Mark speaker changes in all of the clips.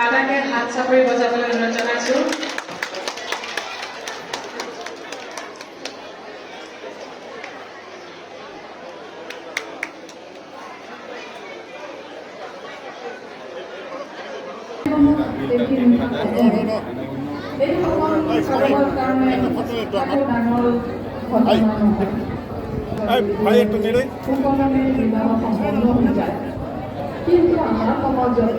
Speaker 1: আদাকে হাত চাপৰি বজাবলৈ অনুৰোধ জনাইছো। কিন্তু আমাৰ সমাজত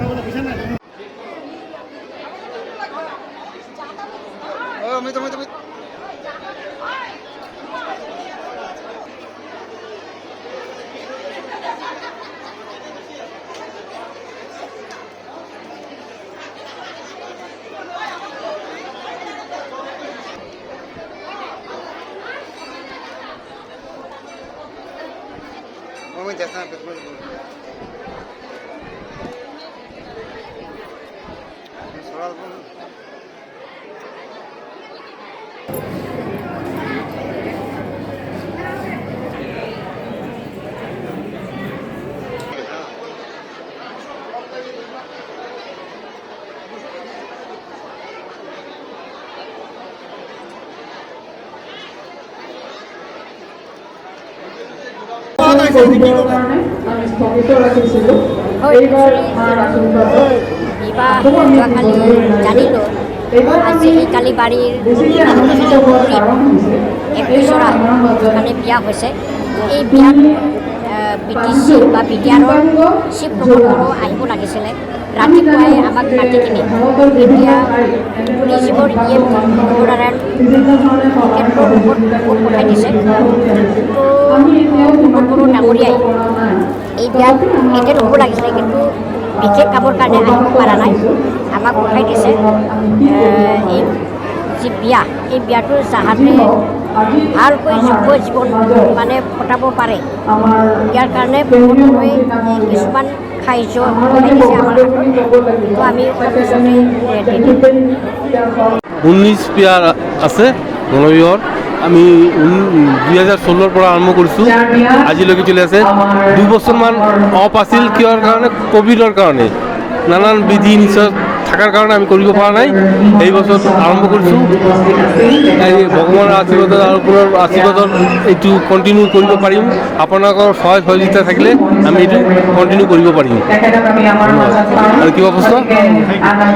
Speaker 1: আমি স্থগিত ৰাখিছিলোঁ। এইবাৰ
Speaker 2: বিবাহ যোৱাকালি জানিলোঁ আজি কালি বাৰীৰ 21 মানে বিয়া হৈছে। এই বিয়াত BTC বা BTRৰ চিফ প্ৰমোটৰো আহিব লাগিছিলে। ৰাতিপুৱাই আমাক মাতি কিনে এতিয়া পুলিচৰ বৰ্ডাৰায়ণ কেন্দ্ৰৰ ওপৰত পঠাই দিছে। প্ৰমোটৰো ডাঙৰীয়াই এই বিয়াত এটেণ্ড হ'ব লাগিছিলে, কিন্তু বিশেষ কামৰ কাৰণে আহিব পৰা নাই। আমাক পঠাই দিছে এই যি বিয়া, এই বিয়াটো যাহাতে ভালকৈ যুৱ জীৱন মানে কটাব পাৰে, ইয়াৰ কাৰণে প্ৰমোটৰে কিছুমান সাহায্য পঠাই দিছে আমাৰ হাতত। তো আমি পিছতে
Speaker 3: 19 বিয়া আছে গণবিবাহৰ। আমি 2016 পৰা আৰম্ভ কৰিছোঁ, আজিলৈকে চলি আছে। 2 বছৰমান অফ আছিল, কিহৰ কাৰণে? ক'ভিডৰ কাৰণে। নানান বিধি নিষেধ থকাৰ কাৰণে আমি কৰিব পৰা নাই। এই বছৰ আৰম্ভ কৰিছোঁ। এই ভগৱানৰ আশীৰ্বাদত আৰু আপোনাৰ আশীৰ্বাদত এইটো কণ্টিনিউ কৰিব পাৰিম। আপোনালোকৰ সহায় সহযোগিতা থাকিলে আমি এইটো কণ্টিনিউ কৰিব পাৰিম। আৰু কিবা প্ৰশ্ন?